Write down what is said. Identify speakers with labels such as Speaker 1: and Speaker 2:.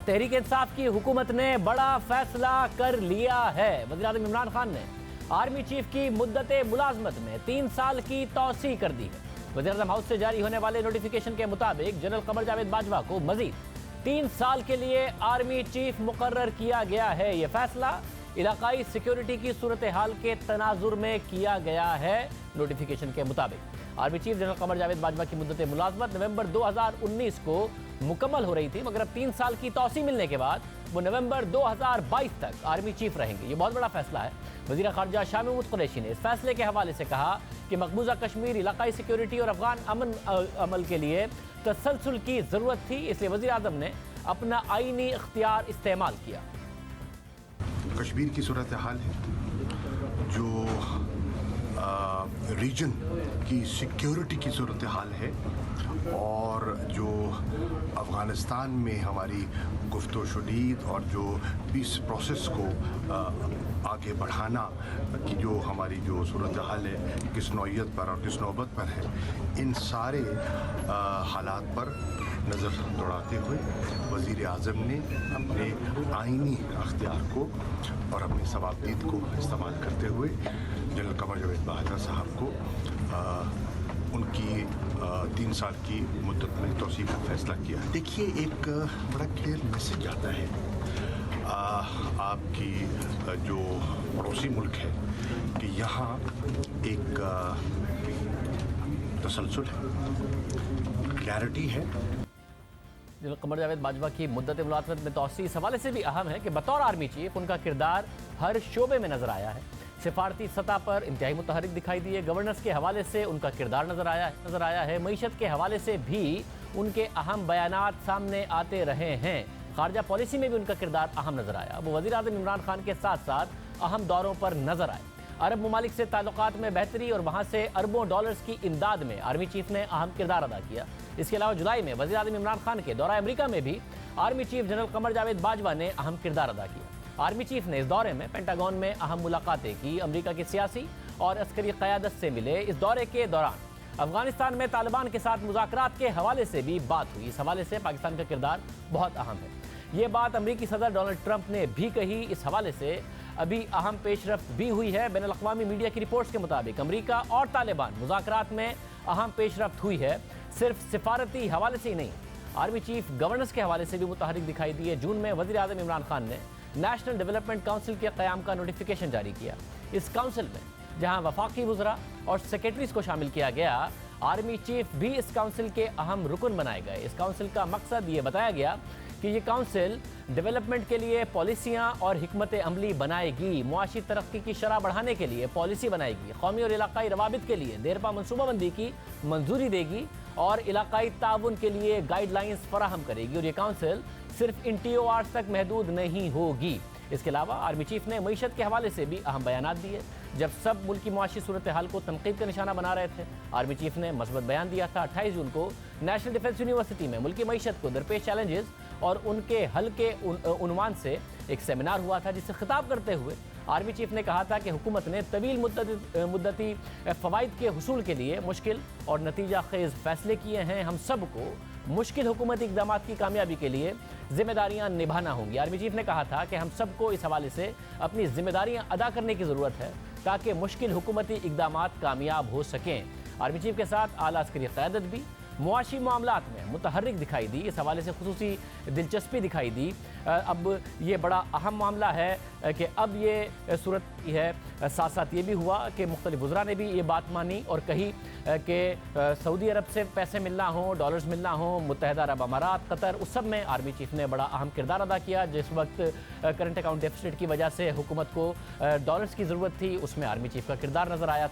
Speaker 1: तहरीक इंसाफ की हुकूमत ने बड़ा फैसला कर लिया है। वज़ीर-ए-आज़म इमरान खान ने आर्मी चीफ की मुद्दत मुलाजमत में 3 साल की तौसी कर दी है। वज़ीर-ए-आज़म हाउस से जारी होने वाले नोटिफिकेशन के मुताबिक जनरल कमर जावेद बाजवा को मजीद 3 साल के लिए आर्मी चीफ मुकर्रर किया गया है। यह फैसला इलाकाई सिक्योरिटी की सूरत हाल के तनाजुर में किया गया है। नोटिफिकेशन के मुताबिक army chief general Qamar Javed Bajwa की मुद्दत मुलाजमत नवंबर 2019 को मुकम्मल हो रही थी, मगर अब 3 साल की तौसी मिलने के बाद वो नवंबर 2022 तक आर्मी चीफ रहेंगे। ये बहुत बड़ा फैसला है। वज़ीर ख़ारजा शाह महमूद कुरैशी ने इस फैसले के हवाले से कहा कि मकबूजा कश्मीर इलाकाई सिक्योरिटी और अफगान अमन अमल के लिए तसलसल की ज़रूरत थी, इसलिए वज़ीर आज़म ने अपना आईनी इख्तियार इस्तेमाल किया।
Speaker 2: कश्मीर की सूरत हाल है, जो रीजन की सिक्योरिटी की सूरत हाल है, और जो अफ़गानिस्तान में हमारी गुफ्तो शुनीद और जो पीस प्रोसेस को आगे बढ़ाना की जो हमारी जो सूरत हाल है, किस नौइयत पर और किस नौबत पर है, इन सारे हालात पर नज़र दौड़ाते हुए वज़ीर आज़म ने अपने आइनी अख्तियार को और अपनी सवाबदीद को इस्तेमाल करते हुए जनरल कमर जावेद बाजवा साहब को उनकी 3 साल की मुद्दत में तौसीक़ का फैसला किया। देखिए, एक बड़ा क्लियर मैसेज आता है आपकी जो पड़ोसी मुल्क है कि यहाँ एक तसलसल है, क्लैरिटी है।
Speaker 1: जनरल कमर जावेद बाजवा की मुद्दत मुलाज़मत में तौसी इस हवाले से भी अहम है कि बतौर आर्मी चीफ उनका किरदार हर शोबे में नजर आया है। सिफारती सतह पर इंतहाई मुतहरिक दिखाई दिए, गवर्नेंस के हवाले से उनका किरदार नजर आया है। मईशत के हवाले से भी उनके अहम बयानात सामने आते रहे हैं। खारजा पॉलिसी में भी उनका किरदार अहम नजर आया। वो वज़ीर आज़म इमरान खान के साथ साथ अहम दौरों पर नजर आए। अरब ममालिक से ताल्लुकात में बेहतरी और वहाँ से अरबों डॉलर्स की इमदाद में आर्मी चीफ ने अहम किरदार अदा किया। इसके अलावा जुलाई में वज़ीर आज़म इमरान खान के दौरा अमेरिका में भी army chief general Qamar Javed Bajwa ने अहम किरदार अदा किया। आर्मी चीफ ने इस दौरे में पेंटागन में अहम मुलाकातें की, अमेरिका की सियासी और अस्करी क़यादत से मिले। इस दौरे के दौरान अफगानिस्तान में तालिबान के साथ मुज़ाकरात के हवाले से भी बात हुई। इस हवाले से पाकिस्तान का किरदार बहुत अहम है। ये बात अमरीकी सदर डोनाल्ड ट्रंप ने भी कही। इस हवाले से अभी अहम पेशरफ्त भी हुई है। बैनुल अक़वामी मीडिया की रिपोर्ट्स के मुताबिक अमरीका और तालिबान मुज़ाकरात में अहम पेशरफ्त हुई है। सिर्फ सिफारती हवाले से ही नहीं, आर्मी चीफ गवर्नेंस के हवाले से भी मुतहरिक दिखाई दिए। जून में वज़ीर आज़म इमरान खान ने नेशनल डेवलपमेंट काउंसिल के क़याम का नोटिफिकेशन जारी किया। इस काउंसिल में जहां वफाकी वज़रा और सेक्रेटरीज को शामिल किया गया, आर्मी चीफ भी इस काउंसिल के अहम रुकन बनाए गए। इस काउंसिल का मकसद ये बताया गया कि ये काउंसिल डेवलपमेंट के लिए पॉलिसियाँ और हिकमत अमली बनाएगी, मुआशी तरक्की की शरह बढ़ाने के लिए पॉलिसी बनाएगी, कौमी और इलाकाई रवाबित के लिए देरपा मनसूबाबंदी की मंजूरी देगी और इलाकाई ताउन के लिए गाइडलाइंस फराहम करेगी। और ये काउंसिल सिर्फ इन TORs तक महदूद नहीं होगी। इसके अलावा आर्मी चीफ ने मईशत के हवाले से भी अहम बयानात दिए। जब सब मुल्की मुआशी सूरत हाल को तनकीद का निशाना बना रहे थे, आर्मी चीफ ने मस्बत बयान दिया था। 28 जून को नेशनल डिफेंस यूनिवर्सिटी में मुल्की मईशत को दरपेश चैलेंजेस और उनके हल के उन्वान से एक सेमिनार हुआ था, जिससे खिताब करते हुए आर्मी चीफ ने कहा था कि हुकूमत ने तवील मुद्दती फ़वाइद के हुसूल के लिए मुश्किल और नतीजा खेज़ फैसले किए हैं। हम सबको मुश्किल हुकूमती इक़दामात की कामयाबी के लिए ज़िम्मेदारियाँ निभाना होंगी। आर्मी चीफ ने कहा था कि हम सबको इस हवाले से अपनी ज़िम्मेदारियाँ अदा करने की ज़रूरत है ताकि मुश्किल हुकूमती इक़दामात कामयाब हो सकें। आर्मी चीफ के साथ आला अस्करी क़यादत भी मुआशी मामलात में मुतहर्रिक दिखाई दी। इस हवाले से खुसूसी दिलचस्पी दिखाई दी। अब ये बड़ा अहम मामला है कि अब ये सूरत है। साथ साथ ये भी हुआ कि मुख्तलिफ वज़रा ने भी ये बात मानी और कही कि सऊदी अरब से पैसे मिलना हो, डॉलर्स मिलना हो, मुत्तहिदा अरब अमारात, कतर, उस सब में आर्मी चीफ ने बड़ा अहम किरदार अदा किया। जिस वक्त करंट अकाउंट डेफिसिट की वजह से हुकूमत को डॉलर्स की ज़रूरत थी, उसमें आर्मी चीफ का किरदार नज़र आया था।